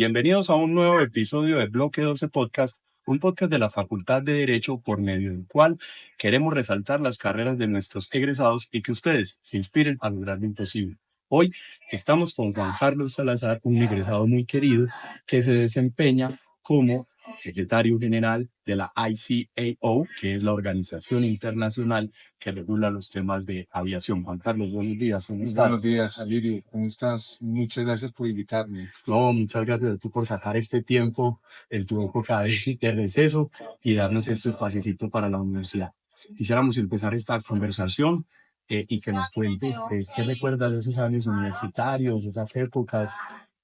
Bienvenidos a un nuevo episodio de Bloque 12 Podcast, un podcast de la Facultad de Derecho por medio del cual queremos resaltar las carreras de nuestros egresados y que ustedes se inspiren a lograr lo imposible. Hoy estamos con Juan Carlos Salazar, un egresado muy querido que se desempeña como secretario general de la ICAO, que es la organización internacional que regula los temas de aviación. Juan Carlos, buenos días, ¿cómo estás? Buenos días, Alirio. ¿Cómo estás? Muchas gracias por invitarme. No, muchas gracias a ti por sacar este tiempo en tu época de receso y darnos este espaciocito para la universidad. Quisiéramos empezar esta conversación y que nos cuentes qué recuerdas de esos años universitarios, de esas épocas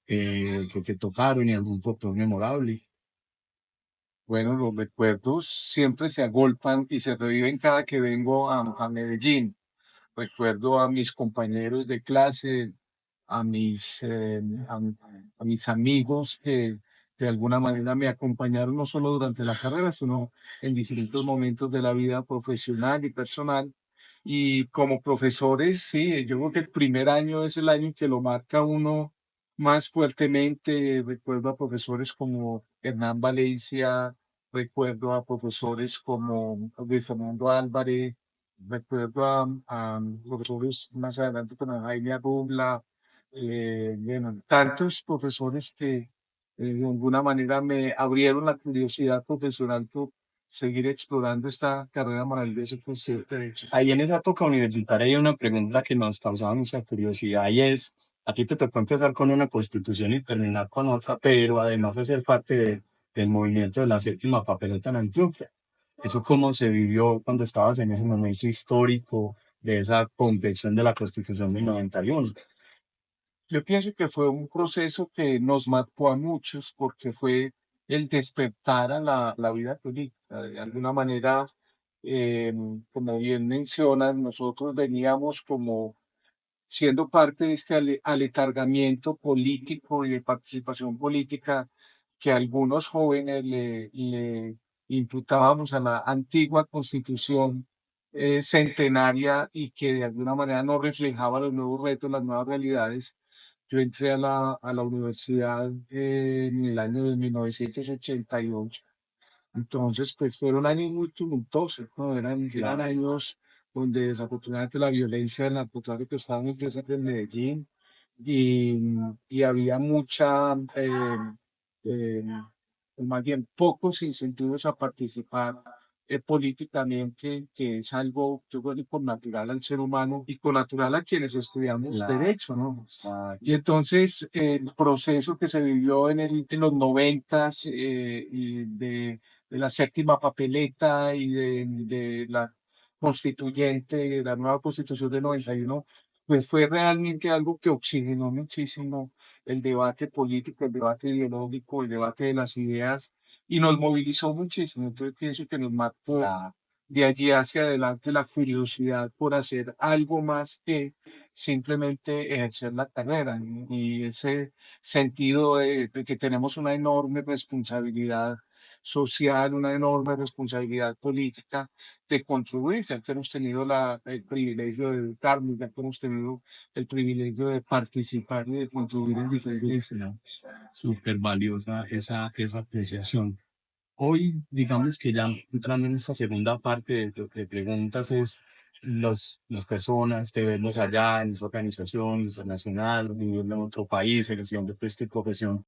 que te tocaron y algún factor memorable. Bueno, los recuerdos siempre se agolpan y se reviven cada que vengo a Medellín. Recuerdo a mis compañeros de clase, a mis, eh, a, a mis amigos que de alguna manera me acompañaron no solo durante la carrera, sino en distintos momentos de la vida profesional y personal. Y como profesores, sí, yo creo que el primer año es el año en que lo marca uno más fuertemente. Recuerdo a profesores como Hernán Valencia, recuerdo a profesores como Luis Fernando Álvarez, recuerdo a profesores más adelante como Jaime Arrubla, bueno, tantos profesores que de alguna manera me abrieron la curiosidad profesional por seguir explorando esta carrera maravillosa que es el derecho. Ahí en esa época universitaria hay una pregunta que nos causaba mucha curiosidad y es, a ti te tocó empezar con una constitución y terminar con otra, pero además de ser parte del movimiento de la séptima papeleta en Antioquia. ¿Eso cómo se vivió cuando estabas en ese momento histórico de esa confección de la constitución del 91? Yo pienso que fue un proceso que nos marcó a muchos porque fue el despertar a la vida política. De alguna manera, eh, como bien mencionas, nosotros veníamos como siendo parte de este aletargamiento político y de participación política que algunos jóvenes le imputábamos a la antigua constitución centenaria y que de alguna manera no reflejaba los nuevos retos, las nuevas realidades. Yo entré a la universidad en el año de 1988. Entonces, pues fueron años muy tumultuosos, ¿no? Eran años donde desafortunadamente la violencia del narcotráfico estaba muy presente en Medellín y, y había mucha, eh, más bien pocos incentivos a participar políticamente, que es algo, yo creo que por natural al ser humano y con natural a quienes estudiamos Claro. derecho, ¿no? Y entonces el proceso que se vivió en los noventas y de la séptima papeleta y de la constituyente, de la nueva constitución del 91, pues fue realmente algo que oxigenó muchísimo el debate político, el debate ideológico, el debate de las ideas y nos movilizó muchísimo. Entonces pienso que nos marcó de allí hacia adelante la curiosidad por hacer algo más que simplemente ejercer la carrera, ¿no? Y ese sentido de que tenemos una enorme responsabilidad social, una enorme responsabilidad política de contribuir, ya que hemos tenido el privilegio de educarnos, ya que hemos tenido el privilegio de participar y de contribuir en diferentes. Súper valiosa esa apreciación. Hoy, digamos que ya entrando en esta segunda parte de lo que preguntas es las personas, te vemos allá en esa organización internacional, viviendo en otro país, ejerciendo pues, tu profesión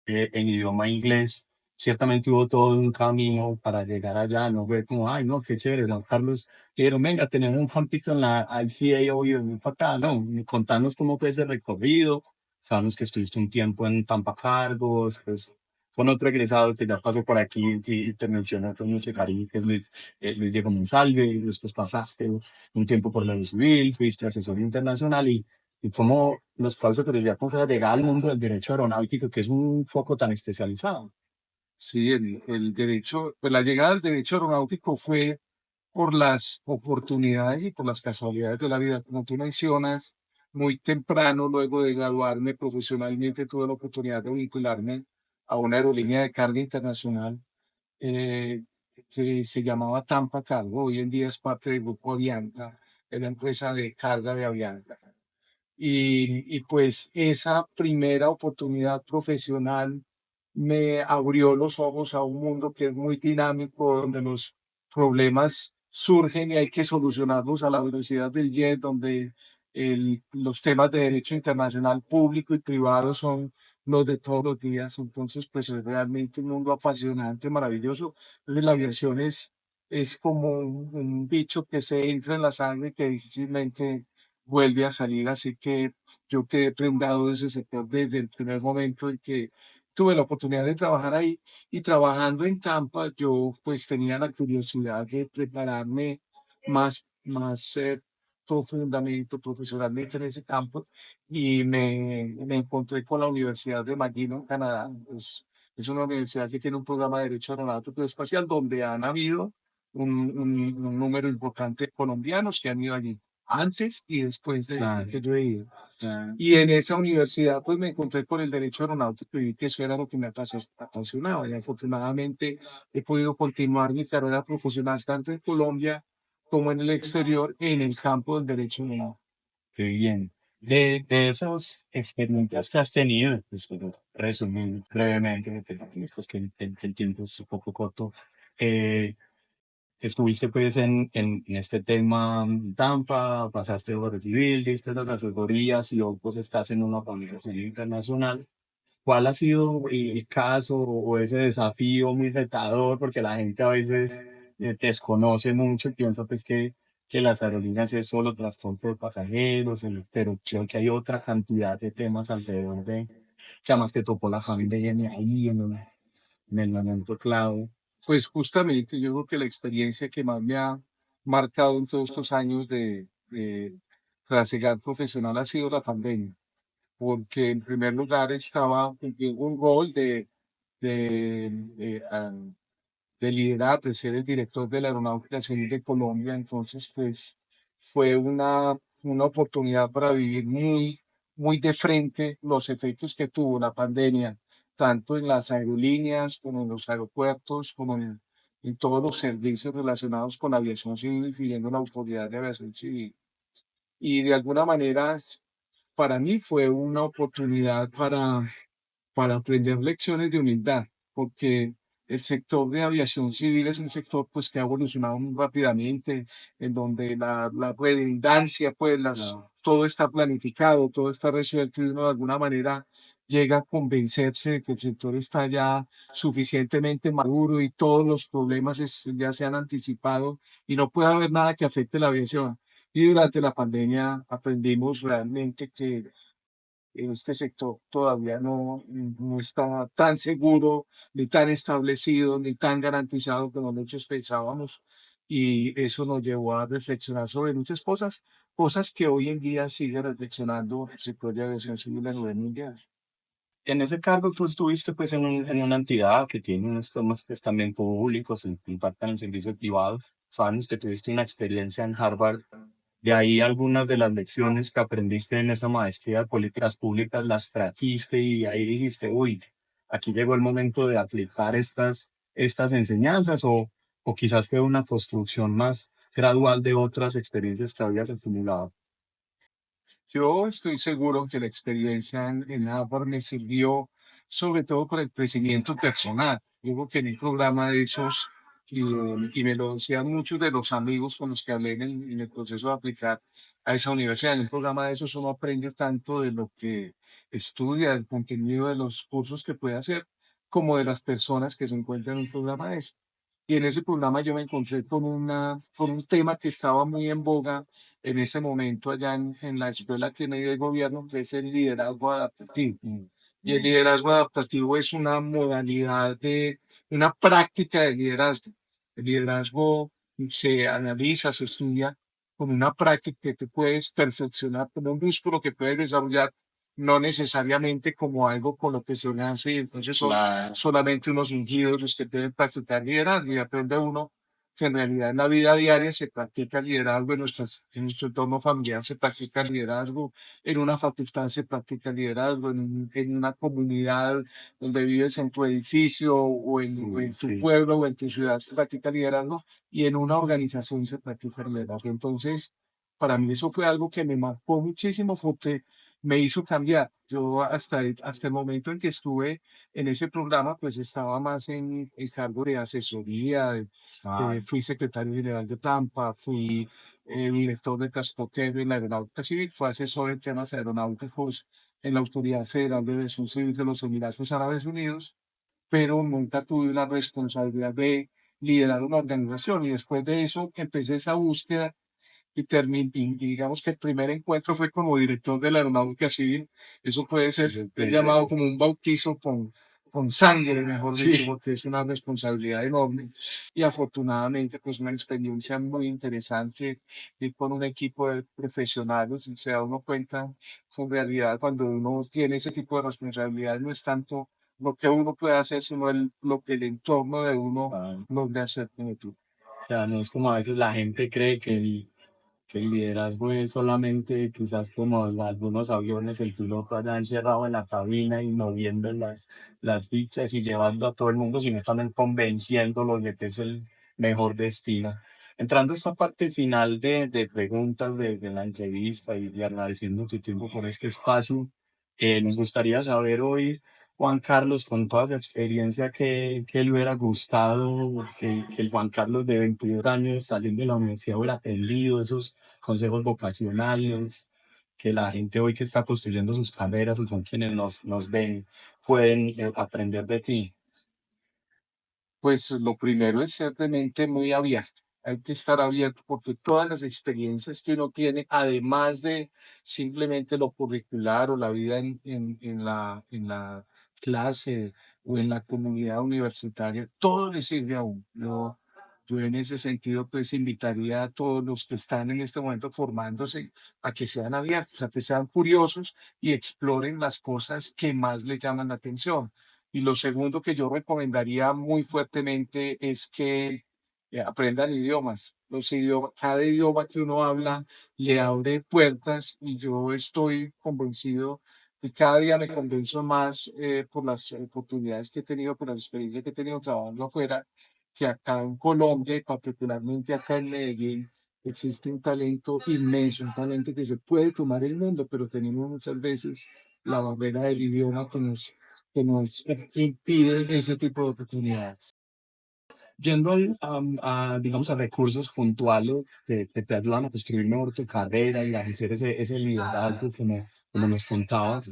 en idioma inglés. Ciertamente hubo todo un camino para llegar allá, no fue como, ay, no, qué chévere, Juan Carlos, pero venga, tenemos un campito en la ICAO y venir para acá, no, contanos cómo fue ese recorrido, sabemos que estuviste un tiempo en Tampa Cargos, pues, con otro egresado que ya pasó por aquí y te mencionó con mucho cariño, que es Luis Diego Monsalve, y después pasaste un tiempo por la Luz Civil, fuiste asesor internacional y cómo los causa curiosidad cómo fue llegar al mundo del derecho aeronáutico, que es un foco tan especializado. Sí, el derecho, pues la llegada del derecho aeronáutico fue por las oportunidades y por las casualidades de la vida. Como tú mencionas, muy temprano, luego de graduarme profesionalmente, tuve la oportunidad de vincularme a una aerolínea de carga internacional eh, que se llamaba Tampa Cargo. Hoy en día es parte del grupo Avianca, de la empresa de carga de Avianca. y pues esa primera oportunidad profesional me abrió los ojos a un mundo que es muy dinámico, donde los problemas surgen y hay que solucionarlos a la velocidad del jet, donde los temas de derecho internacional público y privado son los de todos los días. Entonces, pues es realmente un mundo apasionante, maravilloso. La aviación es como un bicho que se entra en la sangre que difícilmente vuelve a salir. Así que yo quedé prendado de ese sector desde el primer momento en que tuve la oportunidad de trabajar ahí. Y trabajando en Tampa, yo pues tenía la curiosidad de prepararme más profundamente, profesionalmente en ese campo, y me encontré con la Universidad de McGill en Canadá. Es una universidad que tiene un programa de Derecho Aeronáutico y Espacial donde han habido un número importante de colombianos que han ido allí antes y después de Claro, que yo he ido. claro. Y en esa universidad pues me encontré con el derecho aeronáutico y vi que eso era lo que me apasionaba. Y afortunadamente he podido continuar mi carrera profesional tanto en Colombia como en el exterior en el campo del derecho aeronáutico. Qué bien. De esas experiencias que has tenido, pues quiero resumir brevemente, pues que el tiempo es un poco corto. Eh, Estuviste pues en este tema en Tampa, pasaste por civil, diste las asesorías y luego pues estás en una organización internacional. ¿Cuál ha sido el caso o ese desafío muy retador? Porque la gente a veces desconoce mucho y piensa pues que las aerolíneas es solo transporte de pasajeros, pero creo que hay otra cantidad de temas alrededor de que además te tocó la Sí. pandemia ahí en el momento clave. Pues justamente yo creo que la experiencia que más me ha marcado en todos estos años de trasegar profesional ha sido la pandemia, porque en primer lugar estaba cumpliendo un rol de de liderar, de ser el director de la Aeronáutica Civil de Colombia. Entonces, pues fue una oportunidad para vivir muy de frente los efectos que tuvo la pandemia, tanto en las aerolíneas como en los aeropuertos, como en todos los servicios relacionados con la aviación civil, incluyendo la Autoridad de Aviación Civil. Y de alguna manera, para mí fue una oportunidad para aprender lecciones de humildad, porque el sector de aviación civil es un sector pues que ha evolucionado muy rápidamente, en donde la redundancia, pues Claro. todo está planificado, todo está resuelto y uno de alguna manera llega a convencerse de que el sector está ya suficientemente maduro y todos los problemas ya se han anticipado y no puede haber nada que afecte la aviación. Y durante la pandemia aprendimos realmente que este sector todavía no está tan seguro, ni tan establecido, ni tan garantizado como muchos pensábamos. Y eso nos llevó a reflexionar sobre muchas cosas, cosas que hoy en día sigue reflexionando el sector de aviación civil a nivel mundial. En ese cargo tú estuviste pues en una entidad que tiene unos temas pues también públicos, impactan el servicio privado. Sabes que tuviste una experiencia en Harvard. De ahí algunas de las lecciones que aprendiste en esa maestría de políticas públicas las trajiste y ahí dijiste, uy, aquí llegó el momento de aplicar estas enseñanzas o quizás fue una construcción más gradual de otras experiencias que habías acumulado. Yo estoy seguro que la experiencia en Harvard me sirvió sobre todo para el crecimiento personal. Yo creo que en un programa de esos, y me lo decían muchos de los amigos con los que hablé en el proceso de aplicar a esa universidad, en un programa de esos uno aprende tanto de lo que estudia, del contenido de los cursos que puede hacer, como de las personas que se encuentran en un programa de eso. Y en ese programa yo me encontré con un tema que estaba muy en boga en ese momento allá en la escuela que me dio el gobierno, que es el liderazgo adaptativo. Y el liderazgo adaptativo es una modalidad una práctica de liderazgo. El liderazgo se analiza, se estudia con una práctica que tú puedes perfeccionar, como un músculo que puedes desarrollar, no necesariamente como algo con lo que se nace, y entonces son Claro. solamente unos ungidos los que deben practicar liderazgo, y aprende uno que en realidad en la vida diaria se practica liderazgo, en nuestro entorno familiar se practica liderazgo, en una facultad se practica liderazgo, en una comunidad donde vives en tu edificio o Sí, en tu sí. pueblo o en tu ciudad se practica liderazgo, y en una organización se practica liderazgo. Entonces, para mí eso fue algo que me marcó muchísimo porque me hizo cambiar. Yo hasta el momento en que estuve en ese programa, pues estaba más en cargo de asesoría, fui secretario general de Tampa, fui director de transporte aéreo en la aeronáutica civil, fui asesor en temas aeronáuticos en la Autoridad Federal de Aviación Civil de los Emiratos Árabes Unidos, pero nunca tuve la responsabilidad de liderar una organización. Y después de eso empecé esa búsqueda y digamos que el primer encuentro fue como director de la Aeronáutica Civil. Eso puede ser llamado como un bautizo con sangre, mejor dicho, porque es una responsabilidad enorme. Y afortunadamente, pues una experiencia muy interesante ir con un equipo de profesionales. Y se da uno cuenta, en realidad, cuando uno tiene ese tipo de responsabilidades, no es tanto lo que uno puede hacer, sino lo que el entorno de uno logra hacer como tú. O sea, no es como a veces la gente cree que el liderazgo es solamente quizás como en algunos aviones, el piloto allá encerrado en la cabina y moviendo las fichas y llevando a todo el mundo, sino también convenciéndolos de que es el mejor destino. Entrando a esta parte final de preguntas de la entrevista y agradeciendo tu tiempo por este espacio, nos gustaría saber hoy, Juan Carlos, con toda su experiencia, que le hubiera gustado que el Juan Carlos de 22 años saliendo de la universidad hubiera aprendido esos consejos vocacionales, que la gente hoy que está construyendo sus carreras, o son quienes nos ven, pueden aprender de ti. Pues lo primero es ser de mente muy abierta. Hay que estar abierto porque todas las experiencias que uno tiene, además de simplemente lo curricular o la vida en la clase o en la comunidad universitaria, todo le sirve a uno. Yo en ese sentido, pues invitaría a todos los que están en este momento formándose a que sean abiertos, a que sean curiosos y exploren las cosas que más les llaman la atención. Y lo segundo que yo recomendaría muy fuertemente es que aprendan idiomas. Los idiomas, cada idioma que uno habla le abre puertas y yo estoy convencido y cada día me convenzo más por las oportunidades que he tenido, por la experiencia que he tenido trabajando afuera, que acá en Colombia y particularmente acá en Medellín existe un talento inmenso, un talento que se puede tomar el mundo, pero tenemos muchas veces la barrera del idioma que nos impide ese tipo de oportunidades. Yendo digamos, a recursos puntuales que te ayudan a construir mejor tu carrera y a ejercer ese liderazgo como nos contabas,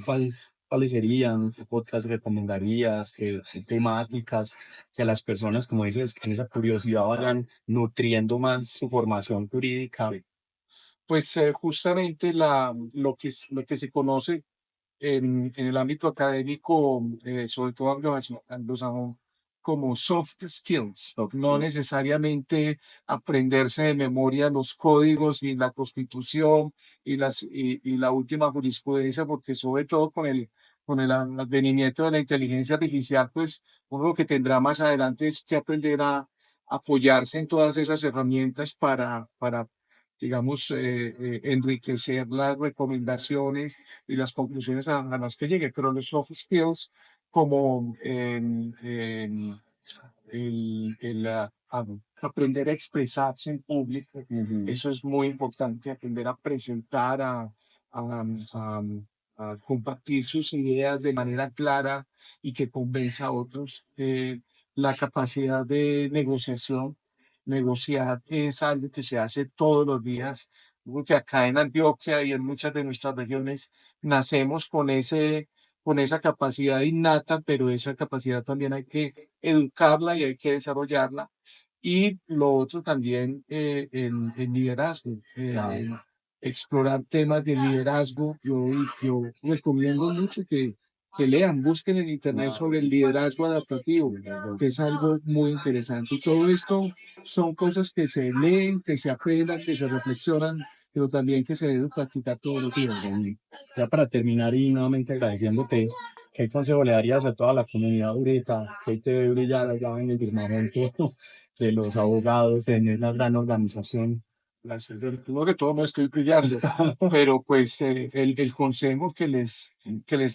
¿cuáles serían? ¿Qué podcast recomendarías? ¿Qué temáticas? Que las personas, como dices, en esa curiosidad vayan nutriendo más su formación jurídica. Sí. Pues justamente lo que se conoce en el ámbito académico, sobre todo anglosajón, como soft skills, no necesariamente aprenderse de memoria los códigos y la Constitución y la última jurisprudencia, porque sobre todo con el advenimiento de la inteligencia artificial, pues uno lo que tendrá más adelante es que aprender a apoyarse en todas esas herramientas para digamos, enriquecer las recomendaciones y las conclusiones a las que llegue, pero los soft skills como aprender a expresarse en público, Ujú. eso es muy importante, aprender a presentar, a- a compartir sus ideas de manera clara y que convenza a otros. La capacidad de negociación, negociar es algo que se hace todos los días. Porque acá en Antioquia y en muchas de nuestras regiones nacemos con esa capacidad innata, pero esa capacidad también hay que educarla y hay que desarrollarla. Y lo otro también, el liderazgo, explorar temas de liderazgo. Yo recomiendo mucho que lean, busquen en internet sobre el liderazgo adaptativo, que es algo muy interesante. Y todo esto son cosas que se leen, que se aprendan, que se reflexionan, pero también que se deben practicar todos los días. Ya para terminar y nuevamente agradeciéndote, ¿qué consejo le darías a toda la comunidad ahorita que hoy te ve brillar allá en el firmamento de los abogados en esa gran organización? Primero que todo no estoy brillando, pero pues el consejo que les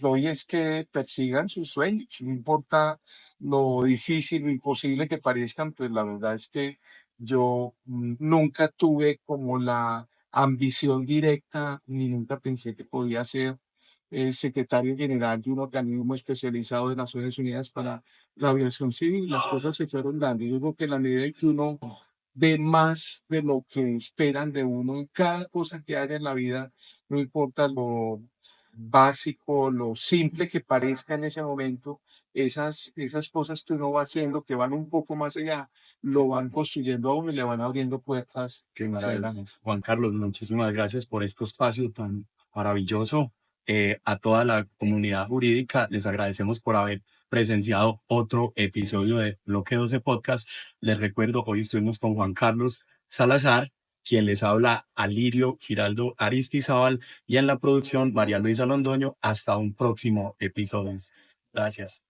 doy es que persigan sus sueños, no importa lo difícil, lo imposible que parezcan, pues la verdad es que yo nunca tuve como la ambición directa, ni nunca pensé que podía ser. secretario general de un organismo especializado de Naciones Unidas para la aviación civil. Las cosas se fueron dando. Yo creo que en la medida en que uno dé más de lo que esperan de uno en cada cosa que haga en la vida, no importa lo básico, lo simple que parezca en ese momento, esas cosas que uno va haciendo, que van un poco más allá, lo van construyendo a uno y le van abriendo puertas Qué hacia maravilla. adelante. Juan Carlos, muchísimas gracias por este espacio tan maravilloso. A toda la comunidad jurídica les agradecemos por haber presenciado otro episodio de Bloque 12 Podcast. Les recuerdo, hoy estuvimos con Juan Carlos Salazar, quien les habla Alirio Giraldo Aristizábal, y en la producción María Luisa Londoño. Hasta un próximo episodio. Gracias.